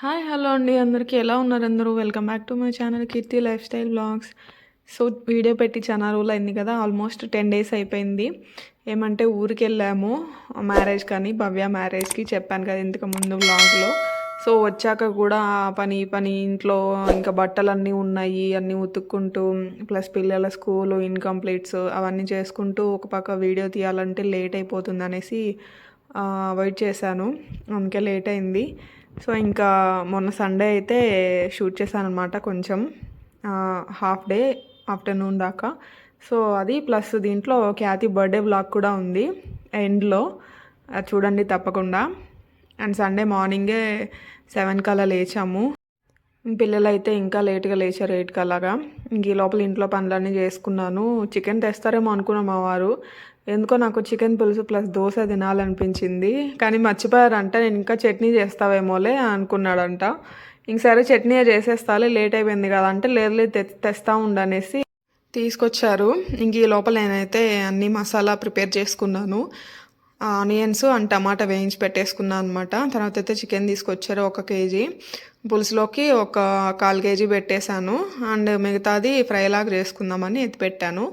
Hi hello అండి అందరికీ ఎలా ఉన్నారు అందరూ welcome back to my channel Keerthi lifestyle blogs. So video పెట్టి చాలా రోజులు అయింది కదా, ఆల్మోస్ట్ 10 days అయిపోయింది. ఏమంటే ఊరికి వెళ్ళాము మ్యారేజ్ కానీ, భవ్య మ్యారేజ్కి చెప్పాను కదా ఇంతకు ముందు వ్లాగ్లో. సో వచ్చాక కూడా పని ఇంట్లో ఇంకా బట్టలన్నీ ఉన్నాయి, అన్నీ ఉతుక్కుంటూ ప్లస్ పిల్లల స్కూలు ఇన్కంప్లీట్స్ అవన్నీ చేసుకుంటూ ఒక పక్క వీడియో తీయాలంటే లేట్ అయిపోతుంది అనేసి వెయిట్ చేశాను, అందుకే లేట్ అయింది. సో ఇంకా మొన్న సండే అయితే షూట్ చేశాను అనమాట, కొంచెం హాఫ్ డే ఆఫ్టర్నూన్ దాకా. సో అది ప్లస్ దీంట్లో ఖ్యాతి బర్త్డే వ్లాగ్ కూడా ఉంది ఎండ్లో, చూడండి తప్పకుండా. అండ్ సండే మార్నింగే 7కి అలా లేచాము. పిల్లలు అయితే ఇంకా లేట్గా లేచారు 8కి అలాగా. ఇంక ఈ లోపల ఇంట్లో పనులన్నీ చేసుకున్నాను. చికెన్ తెస్తారేమో అనుకున్నాం మా వారు, ఎందుకో నాకు చికెన్ పులుసు ప్లస్ దోశ తినాలనిపించింది. కానీ మర్చిపోయారంట, నేను ఇంకా చట్నీ చేస్తావేమోలే అనుకున్నాడంట. ఇంక సరే చట్నీ చేసేస్తాలే లేట్ అయిపోయింది కదా అంటే, లేదు తెస్తా ఉండనేసి తీసుకొచ్చారు. ఇంక ఈ లోపల నేనైతే అన్ని మసాలా ప్రిపేర్ చేసుకున్నాను. ఆనియన్స్ అండ్ టమాటా వేయించి పెట్టేసుకున్నాను అనమాట. తర్వాత అయితే చికెన్ తీసుకొచ్చారు 1 kg, పులుసులోకి ఒక 1/4 kg పెట్టేశాను. అండ్ మిగతాది ఫ్రైలాగా చేసుకుందామని ఎత్తిపెట్టాను.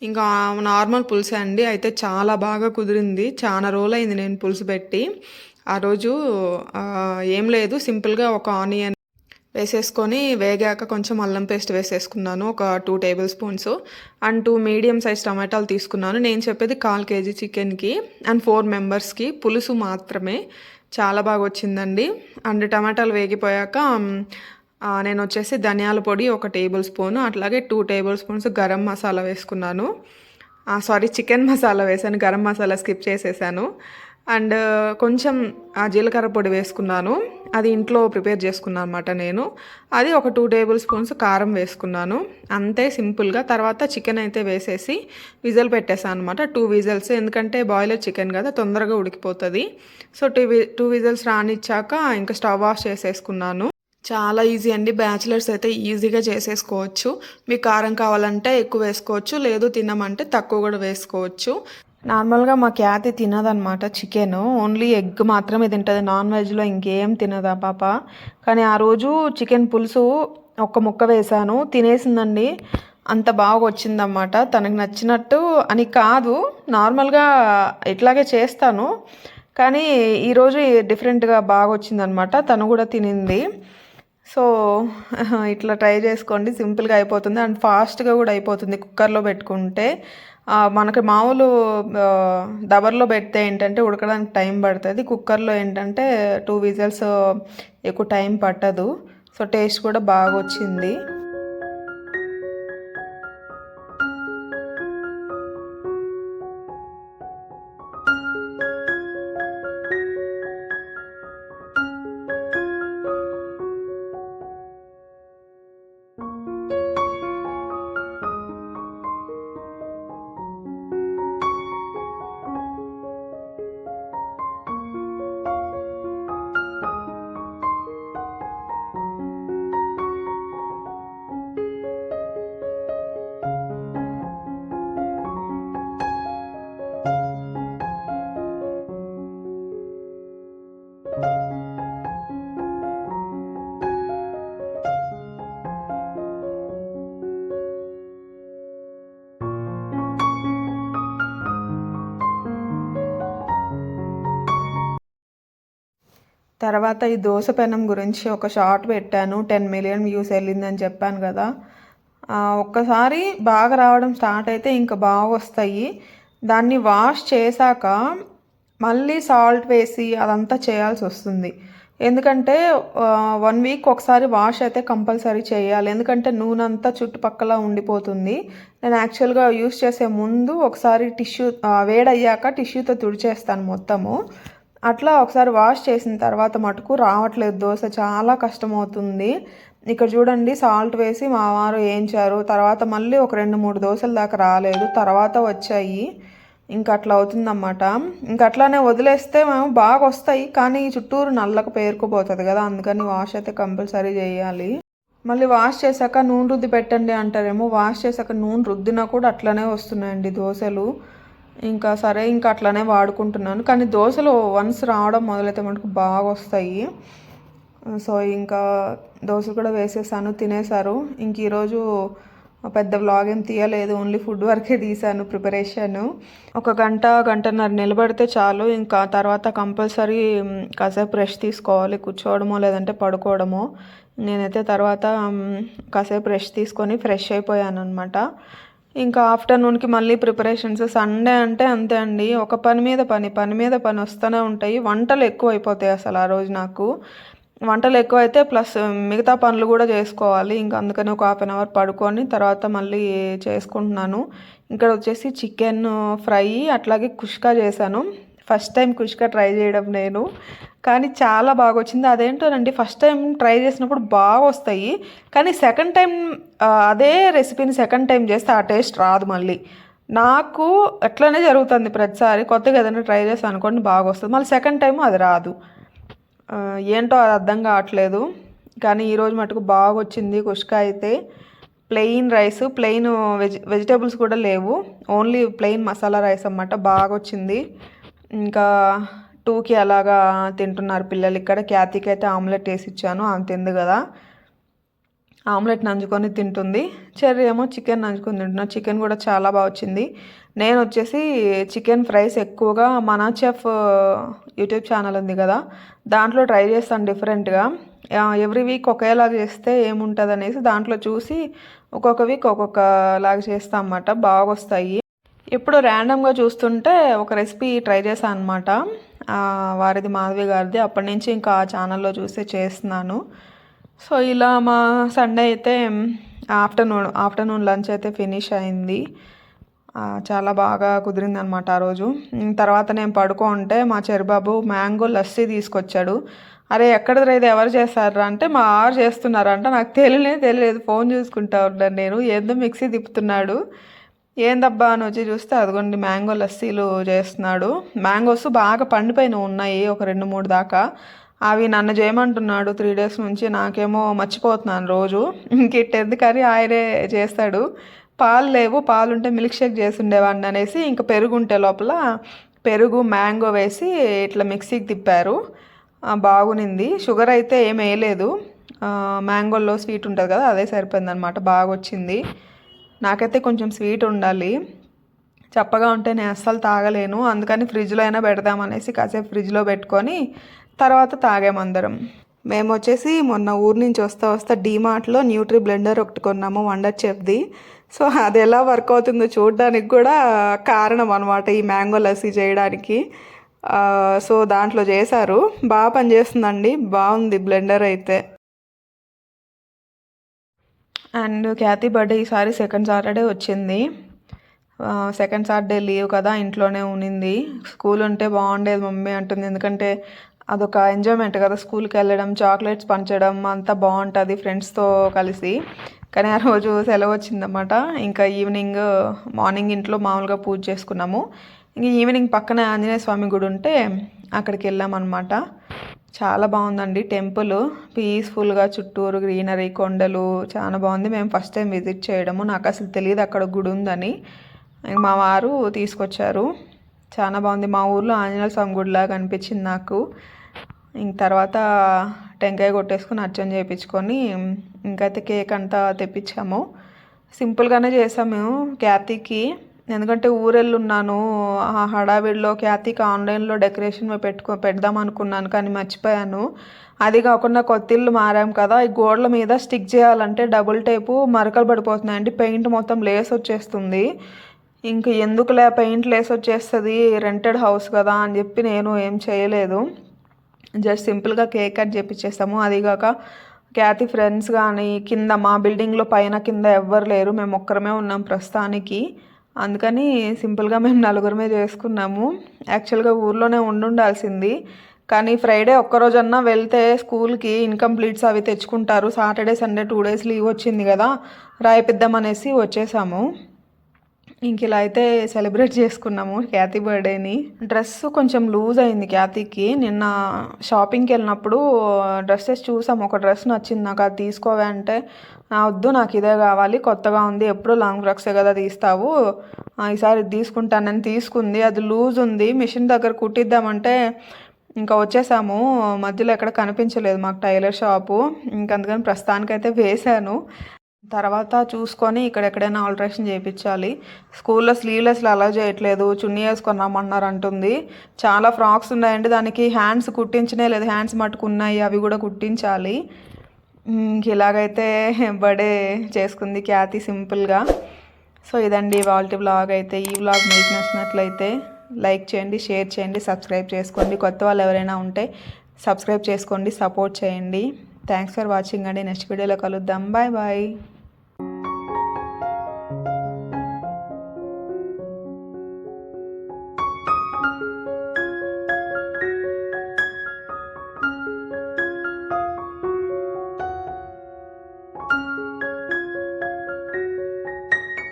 ఇంకా నార్మల్ పులుసే అండి, అయితే చాలా బాగా కుదిరింది. చాలా రోజులైంది నేను పులుసు పెట్టి. ఆ రోజు ఏం లేదు, సింపుల్గా ఒక ఆనియన్ వేసేసుకొని వేగాక కొంచెం అల్లం పేస్ట్ వేసేసుకున్నాను, ఒక 2 tablespoons. అండ్ 2 మీడియం సైజ్ టమాటాలు తీసుకున్నాను. నేను చెప్పేది 1/4 kg చికెన్కి అండ్ 4 members-కి పులుసు మాత్రమే. చాలా బాగా వచ్చిందండి. అండ్ టమాటాలు వేగిపోయాక నేను వచ్చేసి ధనియాల పొడి 1 tablespoon, అట్లాగే 2 tablespoons గరం మసాలా వేసుకున్నాను. సారీ, చికెన్ మసాలా వేసాను, గరం మసాలా స్కిప్ చేసేసాను. అండ్ కొంచెం జీలకర్ర పొడి వేసుకున్నాను, అది ఇంట్లో ప్రిపేర్ చేసుకున్నాను అనమాట నేను. అది ఒక 2 tablespoons కారం వేసుకున్నాను, అంతే సింపుల్గా. తర్వాత చికెన్ అయితే వేసేసి విజిల్ పెట్టేసాను అనమాట, 2 whistles, ఎందుకంటే బాయిలర్ చికెన్ కదా తొందరగా ఉడికిపోతుంది. సో 2 whistles రానిచ్చాక ఇంకా స్టవ్ ఆఫ్ చేసేసుకున్నాను. చాలా ఈజీ అండి, బ్యాచిలర్స్ అయితే ఈజీగా చేసేసుకోవచ్చు. మీకు కారం కావాలంటే ఎక్కువ వేసుకోవచ్చు, లేదు తినమంటే తక్కువ కూడా వేసుకోవచ్చు. నార్మల్గా మా ఖ్యాతి తినదనమాట చికెన్, ఓన్లీ ఎగ్ మాత్రమే తింటుంది, నాన్ వెజ్లో ఇంకేం తినదా పాప. కానీ ఆ రోజు చికెన్ పులుసు 1 ముక్క వేశాను, తినేసిందండి. అంత బాగా వచ్చిందన్నమాట. తనకు నచ్చినట్టు అని కాదు, నార్మల్గా ఇట్లాగే చేస్తాను, కానీ ఈరోజు డిఫరెంట్గా బాగా వచ్చిందనమాట. తను కూడా తినింది. సో ఇట్లా ట్రై చేసుకోండి, సింపుల్గా అయిపోతుంది అండ్ ఫాస్ట్గా కూడా అయిపోతుంది కుక్కర్లో పెట్టుకుంటే. మనకి మామూలు దబర్లో పెడితే ఏంటంటే ఉడకడానికి టైం పడుతుంది, కుక్కర్లో ఏంటంటే 2 whistles ఎక్కువ టైం పట్టదు. సో టేస్ట్ కూడా బాగా వచ్చింది. తర్వాత ఈ దోశ పెనం గురించి ఒక షార్ట్ పెట్టాను, 10 million views వెళ్ళిందని చెప్పాను కదా. ఒక్కసారి బాగా రావడం స్టార్ట్ అయితే ఇంకా బాగా వస్తాయి. దాన్ని వాష్ చేశాక మళ్ళీ సాల్ట్ వేసి అదంతా చేయాల్సి వస్తుంది, ఎందుకంటే 1 week ఒకసారి వాష్ అయితే కంపల్సరీ చేయాలి, ఎందుకంటే నూనె అంతా చుట్టుపక్కల ఉండిపోతుంది. నేను యాక్చువల్గా యూస్ చేసే ముందు ఒకసారి టిష్యూ వేడయ్యాక టిష్యూతో తుడిచేస్తాను మొత్తము. అట్లా ఒకసారి వాష్ చేసిన తర్వాత మటుకు రావట్లేదు దోశ, చాలా కష్టమవుతుంది. ఇక్కడ చూడండి, సాల్ట్ వేసి మా వారు వేయించారు, తర్వాత మళ్ళీ ఒక 2-3 దోశల దాకా రాలేదు, తర్వాత వచ్చాయి. ఇంకా అట్లా అవుతుందన్నమాట. ఇంకా అట్లానే వదిలేస్తే మేము బాగా వస్తాయి, కానీ చుట్టూరు నల్లక పేరుకుపోతుంది కదా, అందుకని వాష్ అయితే కంపల్సరీ చేయాలి. మళ్ళీ వాష్ చేశాక నూనె రుద్ది పెట్టండి అంటారేమో, వాష్ చేశాక నూనె రుద్దినా కూడా అట్లనే వస్తున్నాయండి దోశలు. ఇంకా సరే ఇంకా అట్లనే వాడుకుంటున్నాను, కానీ దోశలు వన్స్ రావడం మొదలైతే మటుకు బాగా వస్తాయి. సో ఇంకా దోశలు కూడా వేసేసాను, తినేశారు. ఇంక ఈరోజు పెద్ద వ్లాగ్ ఏం తీయలేదు, ఓన్లీ ఫుడ్ వరకే తీసాను ప్రిపరేషను. ఒక గంటన్నర నిలబడితే చాలు, ఇంకా తర్వాత కంపల్సరీ కాసేపు రెస్ట్ తీసుకోవాలి, కూర్చోవడమో లేదంటే పడుకోవడమో. నేనైతే తర్వాత కాసేపు రెస్ట్ తీసుకొని ఫ్రెష్ అయిపోయాను అనమాట. ఇంకా ఆఫ్టర్నూన్కి మళ్ళీ ప్రిపరేషన్స్. సండే అంటే అంతే అండి, ఒక పని మీద పని వస్తూనే ఉంటాయి. వంటలు ఎక్కువ అయిపోతాయి అసలు ఆ రోజు నాకు. వంటలు ఎక్కువ అయితే ప్లస్ మిగతా పనులు కూడా చేసుకోవాలి. ఇంకా అందుకని ఒక 1/2 అవర్ పడుకొని తర్వాత మళ్ళీ చేసుకుంటున్నాను. ఇక్కడ వచ్చేసి చికెన్ ఫ్రై అట్లాగే కుష్కా చేశాను. ఫస్ట్ టైం కుష్కా ట్రై చేయడం నేను, కానీ చాలా బాగా వచ్చింది. అదేంటోనండి, ఫస్ట్ టైం ట్రై చేసినప్పుడు బాగా వస్తాయి, కానీ సెకండ్ టైం అదే రెసిపీని సెకండ్ టైం చేస్తే ఆ టేస్ట్ రాదు మళ్ళీ. నాకు అట్లనే జరుగుతుంది ప్రతిసారి. కొత్తగా ఏదైనా ట్రై చేస్తాను అనుకోండి, బాగా వస్తుంది, మళ్ళీ సెకండ్ టైం అది రాదు. ఏంటో అది అర్థం కావట్లేదు. కానీ ఈరోజు మటుకు బాగా వచ్చింది కుష్కా అయితే. ప్లెయిన్ రైస్, ప్లెయిన్ వెజిటేబుల్స్ కూడా లేవు, ఓన్లీ ప్లెయిన్ మసాలా రైస్ అన్నమాట. బాగా వచ్చింది. ఇంకా 2కి అలాగా తింటున్నారు పిల్లలు. ఇక్కడ క్యాతీకి అయితే ఆమ్లెట్ వేసి ఇచ్చాను, ఆమె తింది కదా, ఆమ్లెట్ నంచుకొని తింటుంది. చెర్రీ ఏమో చికెన్ నంచుకొని తింటున్నా. చికెన్ కూడా చాలా బాగా వచ్చింది. నేను వచ్చేసి చికెన్ ఫ్రైస్ ఎక్కువగా మన చెఫ్ యూట్యూబ్ ఛానల్ ఉంది కదా, దాంట్లో ట్రై చేస్తాను డిఫరెంట్గా. ఎవ్రీ వీక్ ఒకేలాగా చేస్తే ఏముంటుంది అనేసి దాంట్లో చూసి ఒక్కొక్క వీక్ ఒక్కొక్కలాగా చేస్తాను అన్నమాట. బాగా వస్తాయి. ఎప్పుడు ర్యాండమ్గా చూస్తుంటే ఒక రెసిపీ ట్రై చేశాను అనమాట, వారిది మాధవి గారిది. అప్పటి నుంచి ఇంకా ఆ ఛానల్లో చూస్తే చేస్తున్నాను. సో ఇలా మా సండే అయితే ఆఫ్టర్నూన్ లంచ్ అయితే ఫినిష్ అయింది. చాలా బాగా కుదిరింది అనమాట ఆ రోజు. తర్వాత నేను పడుకుంటే మా చెరుబాబు మ్యాంగో లస్సీ తీసుకొచ్చాడు. అరే ఎక్కడది ఇది, ఎవరు చేస్తారా అంటే మా ఆరు చేస్తున్నారంట. నాకు తెలియలేదు, ఫోన్ చూసుకుంటా ఉన్నాను నేను. ఏందో మిక్సీ తిప్పుతున్నాడు. ఏందబ్బా అని వచ్చి చూస్తే అదిగోండి మ్యాంగో లస్సీలు చేస్తున్నాడు. మ్యాంగోస్ బాగా పండిపోయిన ఉన్నాయి, ఒక 2-3 దాకా. అవి నన్ను చేయమంటున్నాడు 3 డేస్ నుంచి. నాకేమో మర్చిపోతున్నాను రోజు. ఎందుకని ఆయనే చేస్తాడు. పాలు లేవు, పాలుంటే మిల్క్ షేక్ చేసి ఉండేవాడిని అనేసి ఇంక పెరుగు ఉంటే లోపల పెరుగు మ్యాంగో వేసి ఇట్లా మిక్సీకి తిప్పారు. బాగునింది. షుగర్ అయితే ఏం వేయలేదు, మ్యాంగోలో స్వీట్ ఉంటుంది కదా, అదే సరిపోయిందనమాట. బాగా వచ్చింది. నాకైతే కొంచెం స్వీట్ ఉండాలి, చప్పగా ఉంటే నేను అస్సలు తాగలేను. అందుకని ఫ్రిడ్జ్లో అయినా పెడదామనేసి కాసేపు ఫ్రిడ్జ్లో పెట్టుకొని తర్వాత తాగామందరం. మేము వచ్చేసి మొన్న ఊరు నుంచి వస్తా డీమార్ట్లో న్యూట్రీ బ్లెండర్ ఒకటి కొన్నాము, వండర్ చెఫ్ది. సో అది ఎలా వర్క్ అవుతుందో చూడడానికి కూడా కారణం అనమాట ఈ మ్యాంగో లస్సీ చేయడానికి. సో దాంట్లో చేశారు, బాగా పనిచేస్తుందండి, బాగుంది బ్లెండర్ అయితే. అండ్ క్యాతీ బర్త్డే ఈసారి సెకండ్ సాటర్డే వచ్చింది. సెకండ్ సాటర్డే లీవ్ కదా, ఇంట్లోనే ఉన్నింది. స్కూల్ ఉంటే బాగుండేది మమ్మీ అంటుంది, ఎందుకంటే అదొక ఎంజాయ్మెంట్ కదా, స్కూల్కి వెళ్ళడం, చాక్లెట్స్ పంచడం అంతా బాగుంటుంది ఫ్రెండ్స్తో కలిసి. కానీ ఆ రోజు సెలవు వచ్చిందన్నమాట. ఇంకా మార్నింగ్ ఇంట్లో మామూలుగా పూజ చేసుకున్నాము. ఇంక ఈవినింగ్ పక్కనే ఆంజనేయ స్వామి గుడి ఉంటే అక్కడికి వెళ్ళామన్నమాట. చాలా బాగుందండి టెంపుల్, పీస్ఫుల్గా చుట్టూరు గ్రీనరీ, కొండలు, చాలా బాగుంది. మేము ఫస్ట్ టైం విజిట్ చేయడము, నాకు అసలు తెలియదు అక్కడ గుడి ఉందని. మా వారు తీసుకొచ్చారు, చాలా బాగుంది. మా ఊర్లో ఆంజనేయ స్వామి గుడిలాగా అనిపించింది నాకు. ఇంక తర్వాత టెంకాయ కొట్టేసుకొని అర్చన చేయించుకొని ఇంకైతే కేక్ అంతా తెప్పించాము. సింపుల్గానే చేసాము క్యాతీకి, ఎందుకంటే ఊరెళ్ళున్నాను. ఆ హడావిడిలో క్యాతీకి ఆన్లైన్లో డెకరేషన్ పెడదాం అనుకున్నాను, కానీ మర్చిపోయాను. అది కాకుండా కొత్త ఇల్లు మారాం కదా, ఈ గోడల మీద స్టిక్ చేయాలంటే డబుల్ టేపు మరకలు పడిపోతున్నాయండి, పెయింట్ మొత్తం లేస్ వచ్చేస్తుంది. ఇంక ఎందుకులే పెయింట్ లేస్ వచ్చేస్తుంది, రెంటెడ్ హౌస్ కదా అని చెప్పి నేను ఏం చేయలేదు, జస్ట్ సింపుల్గా కేక్ కట్ చేపించేస్తాము. అదిగాక క్యాతీ ఫ్రెండ్స్ కానీ కింద మా బిల్డింగ్లో పైన కింద ఎవ్వరు లేరు, మేము ఒక్కరమే ఉన్నాం ప్రస్తుతానికి. అందుకని సింపుల్గా మేము 4గురమే చేసుకున్నాము. యాక్చువల్గా ఊర్లోనే ఉండాల్సింది, కానీ ఫ్రైడే ఒక్కరోజన్నా వెళ్తే స్కూల్కి ఇన్కంప్లీట్స్ అవి తెచ్చుకుంటారు. సాటర్డే సండే 2 డేస్ లీవ్ వచ్చింది కదా, రాయిపిద్దామనేసి వచ్చేసాము. ఇంక ఇలా అయితే సెలబ్రేట్ చేసుకున్నాము క్యాతీ బర్త్డేని. డ్రెస్ కొంచెం లూజ్ అయింది క్యాతీకి. నిన్న షాపింగ్కి వెళ్ళినప్పుడు డ్రెస్సెస్ చూసాము, ఒక డ్రెస్ నచ్చింది నాకు, అది తీసుకోవే అంటే వద్దు నాకు ఇదే కావాలి, కొత్తగా ఉంది, ఎప్పుడు లాంగ్ ఫ్రాక్సే కదా తీస్తావు, ఈసారి ఇది తీసుకుంటానని తీసుకుంది. అది లూజ్ ఉంది, మిషన్ దగ్గర కుట్టిద్దామంటే ఇంకా వచ్చేసాము. మధ్యలో ఎక్కడ కనిపించలేదు మాకు టైలర్ షాపు. అందుకని ప్రస్తుతానికైతే వేశాను. తర్వాత చూసుకొని ఇక్కడెక్కడైనా ఆల్ట్రేషన్ చేయించాలి. స్కూల్లో స్లీవ్లెస్లు అలౌ చేయట్లేదు. చున్నీ వేసుకొని రమ్మన్నారు అంటుంది. చాలా ఫ్రాక్స్ ఉన్నాయండి, దానికి హ్యాండ్స్ కుట్టించనే లేదు. హ్యాండ్స్ మట్టుకు ఉన్నాయి, అవి కూడా కుట్టించాలి. ఇలాగైతే బర్త్డే చేసుకుంది ఖ్యాతి సింపుల్గా. సో ఇదండి ఇవాల్టి వ్లాగ్ అయితే. ఈ వ్లాగ్ మీకు నచ్చినట్లయితే లైక్ చేయండి, షేర్ చేయండి, సబ్స్క్రైబ్ చేసుకోండి. కొత్త వాళ్ళు ఎవరైనా ఉంటే సబ్స్క్రైబ్ చేసుకోండి, సపోర్ట్ చేయండి. థ్యాంక్స్ ఫర్ వాచింగ్ అండి. నెక్స్ట్ వీడియోలో కలుద్దాం. Bye bye.